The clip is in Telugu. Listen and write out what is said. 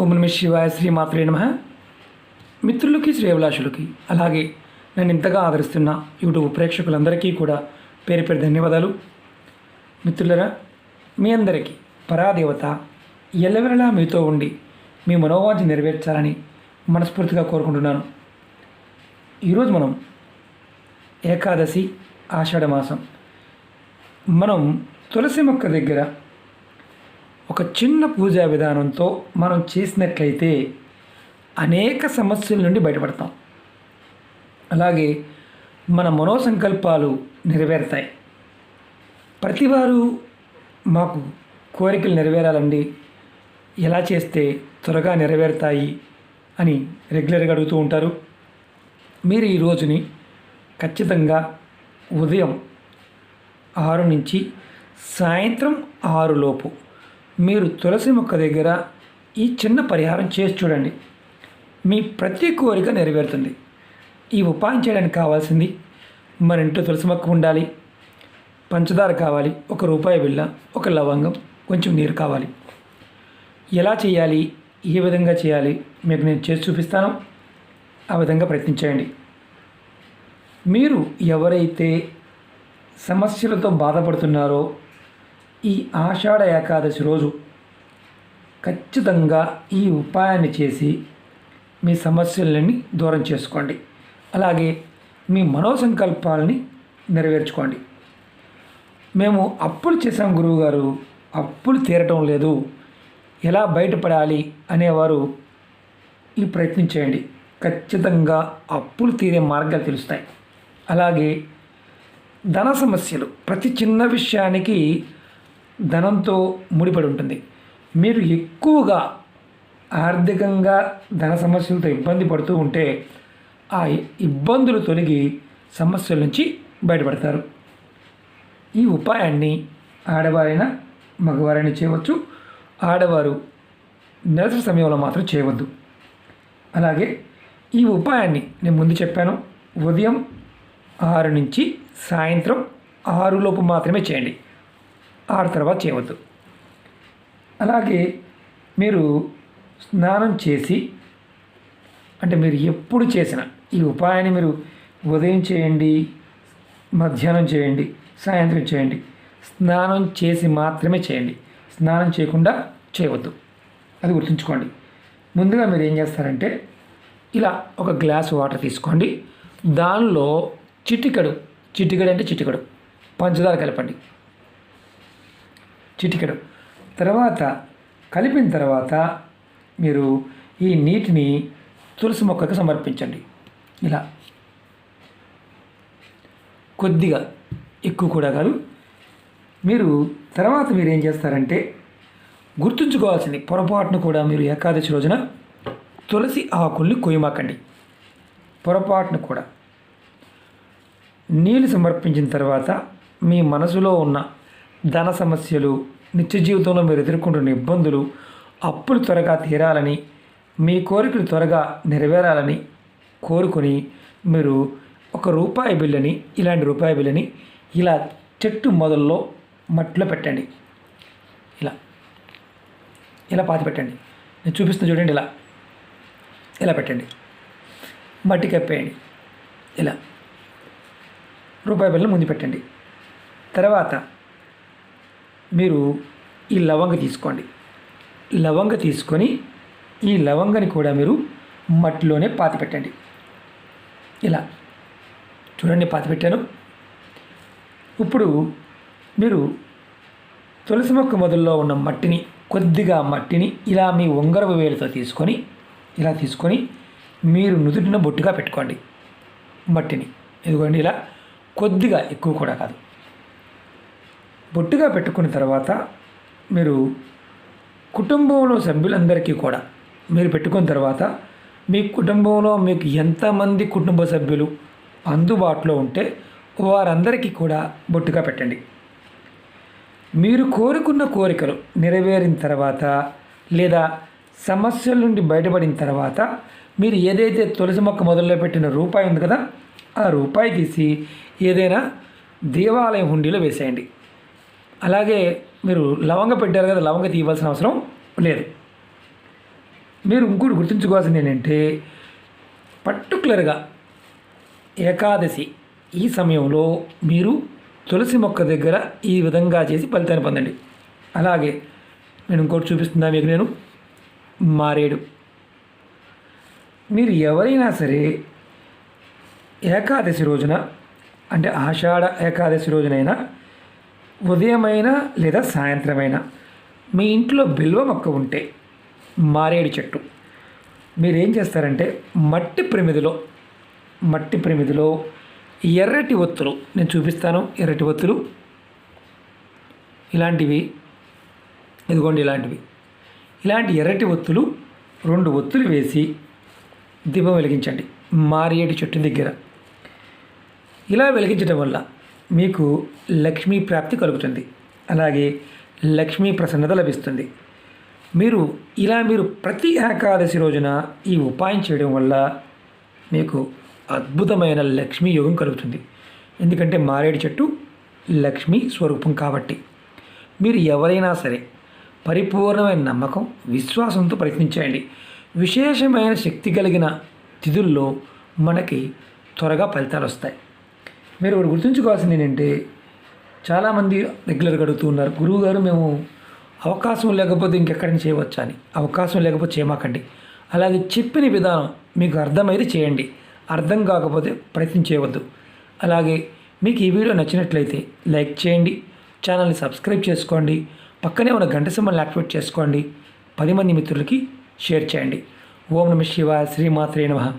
ఓం నమ శివాయ, శ్రీమాత్రే నమః. మిత్రులకి, శ్రేయభిలాషులకి, అలాగే నన్ను ఇంతగా ఆదరిస్తున్న యూట్యూబ్ ప్రేక్షకులందరికీ కూడా పేరు పేరు ధన్యవాదాలు. మిత్రులరా, మీ అందరికీ పరాదేవత ఎల్లవెల్లలా మీతో ఉండి మీ మనోవాంఛ నెరవేర్చాలని మనస్ఫూర్తిగా కోరుకుంటున్నాను. ఈరోజు మనం ఏకాదశి, ఆషాఢ మాసం. మనం తులసి మొక్క దగ్గర ఒక చిన్న పూజా విధానంతో మనం చేసినట్లయితే అనేక సమస్యల నుండి బయటపడతాం. అలాగే మన మనోసంకల్పాలు నెరవేరుతాయి. ప్రతివారు మాకు కోరికలు నెరవేరాలండి, ఎలా చేస్తే త్వరగా నెరవేరుతాయి అని రెగ్యులర్గా అడుగుతూ ఉంటారు. మీరు ఈ రోజుని ఖచ్చితంగా ఉదయం 6 నుంచి సాయంత్రం 6 లోపు మీరు తులసి మొక్క దగ్గర ఈ చిన్న పరిహారం చేసి చూడండి. మీ ప్రతి కోరిక నెరవేరుతుంది. ఈ ఉపాయం చేయడానికి కావాల్సింది, మన ఇంట్లో తులసి మొక్క ఉండాలి, పంచదార కావాలి, ₹1 బిళ్ళ, ఒక లవంగం, కొంచెం నీరు కావాలి. ఎలా చేయాలి, ఏ విధంగా చేయాలి మీకు నేను చేసి చూపిస్తాను. ఆ విధంగా ప్రయత్నించండి. మీరు ఎవరైతే సమస్యలతో బాధపడుతున్నారో ఈ ఆషాఢ ఏకాదశి రోజు ఖచ్చితంగా ఈ ఉపాయాన్ని చేసి మీ సమస్యలని దూరం చేసుకోండి. అలాగే మీ మనోసంకల్పాలని నెరవేర్చుకోండి. మేము అప్పులు చేసాం గురువుగారు, అప్పులు తీరటం లేదు, ఎలా బయటపడాలి అనేవారు ఈ ప్రయత్నం చేయండి. ఖచ్చితంగా అప్పులు తీరే మార్గాలు తెలుస్తాయి. అలాగే ధన సమస్యలు, ప్రతి చిన్న విషయానికి ధనంతో ముడిపడి ఉంటుంది. మీరు ఎక్కువగా ఆర్థికంగా ధన సమస్యలతో ఇబ్బంది పడుతూ ఉంటే ఆ ఇబ్బందులు తొలగి సమస్యల నుంచి బయటపడతారు. ఈ ఉపాయాన్ని ఆడవారైనా మగవారైనా చేయవచ్చు. ఆడవారు నెలసరి సమయంలో మాత్రం చేయవద్దు. అలాగే ఈ ఉపాయాన్ని నేను ముందు చెప్పాను, ఉదయం 6 నుంచి సాయంత్రం 6 లోపు మాత్రమే చేయండి. 6 తర్వాత చేయవద్దు. అలాగే మీరు స్నానం చేసి, అంటే మీరు ఎప్పుడు చేసిన ఈ ఉపాయాన్ని మీరు ఉదయం చేయండి, మధ్యాహ్నం చేయండి, సాయంత్రం చేయండి. స్నానం చేసి మాత్రమే చేయండి. స్నానం చేయకుండా చేయవద్దు, అది గుర్తుంచుకోండి. ముందుగా మీరు ఏం చేస్తారంటే, ఇలా ఒక గ్లాస్ వాటర్ తీసుకోండి. దానిలో చిటికెడు అంటే చిటికెడు పంచదార కలపండి. చిటికెడు తర్వాత కలిపిన తర్వాత మీరు ఈ నీటిని తులసి మొక్కకు సమర్పించండి. ఇలా కొద్దిగా, ఎక్కువ కూడా కాదు. మీరు తర్వాత మీరు ఏం చేస్తారంటే, గుర్తుంచుకోవాల్సింది, పొరపాటును కూడా మీరు ఏకాదశి రోజున తులసి ఆకుల్ని కొయ్యమాకండి. పొరపాటును కూడా నీళ్ళు సమర్పించిన తర్వాత మీ మనసులో ఉన్న ధన సమస్యలు, నిత్య జీవితంలో మీరు ఎదుర్కొంటున్న ఇబ్బందులు, అప్పులు త్వరగా తీరాలని, మీ కోరికలు త్వరగా నెరవేరాలని కోరుకొని మీరు ₹1 బిళ్ళని, ఇలాంటి ₹1 బిళ్ళని ఇలా చెట్టు మొదల్లో మట్టిలో పెట్టండి. ఇలా పాతి పెట్టండి. నేను చూపిస్తున్నా చూడండి. ఇలా పెట్టండి, మట్టి కప్పేయండి. ఇలా ₹1 బిళ్ళని ముందు పెట్టండి. తర్వాత మీరు ఈ లవంగ తీసుకోండి. లవంగ తీసుకొని ఈ లవంగని కూడా మీరు మట్టిలోనే పాతి పెట్టండి. ఇలా చూడండి, పాతి పెట్టాను. ఇప్పుడు మీరు తులసి మొక్క మొదల్లో ఉన్న మట్టిని, కొద్దిగా మట్టిని ఇలా మీ ఉంగరపు వేలుతో తీసుకొని, ఇలా తీసుకొని మీరు నుదుటిన బొట్టుగా పెట్టుకోండి. మట్టిని ఇదిగోండి, ఇలా కొద్దిగా, ఎక్కువ కూడా కాదు. బొట్టుగా పెట్టుకున్న తర్వాత మీరు కుటుంబంలో సభ్యులందరికీ కూడా మీరు పెట్టుకున్న తర్వాత మీ కుటుంబంలో మీకు ఎంతమంది కుటుంబ సభ్యులు అందుబాటులో ఉంటే వారందరికీ కూడా బొట్టుగా పెట్టండి. మీరు కోరుకున్న కోరికలు నెరవేరిన తర్వాత లేదా సమస్యల నుండి బయటపడిన తర్వాత మీరు ఏదైతే తులసి మొక్క మొదల్లో పెట్టిన ₹1 ఉంది కదా, ఆ ₹1 తీసి ఏదైనా దేవాలయం హుండీలో వేసేయండి. అలాగే మీరు లవంగ పెట్టారు కదా, లవంగ తీయవలసిన అవసరం లేదు. మీరు ఇంకోటి గుర్తుంచుకోవాల్సింది ఏంటంటే పర్టికులర్గా ఏకాదశి ఈ సమయంలో మీరు తులసి మొక్క దగ్గర ఈ విధంగా చేసి ఫలితాన్ని పొందండి. అలాగే నేను ఇంకోటి చూపిస్తున్నా మీకు, నేను మారేడు. మీరు ఎవరైనా సరే ఏకాదశి రోజున, అంటే ఆషాఢ ఏకాదశి రోజునైనా ఉదయమైనా లేదా సాయంత్రమైనా మీ ఇంట్లో బిల్వ మొక్క ఉంటే, మారేడు చెట్టు, మీరేం చేస్తారంటే మట్టి ప్రమిదిలో ఎర్రటి ఒత్తులు, నేను చూపిస్తాను. ఎర్రటి ఒత్తులు ఇలాంటివి, ఇదిగోండి ఇలాంటి ఎర్రటి ఒత్తులు 2 ఒత్తులు వేసి దీపం వెలిగించండి మారేడు చెట్టు దగ్గర. ఇలా వెలిగించడం వల్ల మీకు లక్ష్మీ ప్రాప్తి కలుగుతుంది, అలాగే లక్ష్మీ ప్రసన్నత లభిస్తుంది. మీరు ప్రతి ఏకాదశి రోజున ఈ ఉపాయం చేయడం వల్ల మీకు అద్భుతమైన లక్ష్మీ యోగం కలుగుతుంది. ఎందుకంటే మారేడు చెట్టు లక్ష్మీ స్వరూపం కాబట్టి. మీరు ఎవరైనా సరే పరిపూర్ణమైన నమ్మకం, విశ్వాసంతో ప్రయత్నించండి. విశేషమైన శక్తి కలిగిన తిథుల్లో మనకి త్వరగా ఫలితాలు వస్తాయి. మీరు ఒకటి గుర్తుంచుకోవాల్సింది ఏంటంటే, చాలామంది రెగ్యులర్గా అడుగుతూ ఉన్నారు, గురువుగారు మేము అవకాశం లేకపోతే ఇంకెక్కడిని చేయవచ్చా అని. అవకాశం లేకపోతే చేయమాకండి. అలాగే చెప్పిన విధానం మీకు అర్థమైతే చేయండి, అర్థం కాకపోతే ప్రయత్నం చేయవద్దు. అలాగే మీకు ఈ వీడియో నచ్చినట్లయితే లైక్ చేయండి, ఛానల్ని సబ్స్క్రైబ్ చేసుకోండి, పక్కనే ఉన్న గంట సింబల్ని యాక్టివేట్ చేసుకోండి, 10 మంది మిత్రులకి షేర్ చేయండి. ఓం నమః శివాయ. శ్రీమాత్రే నమః.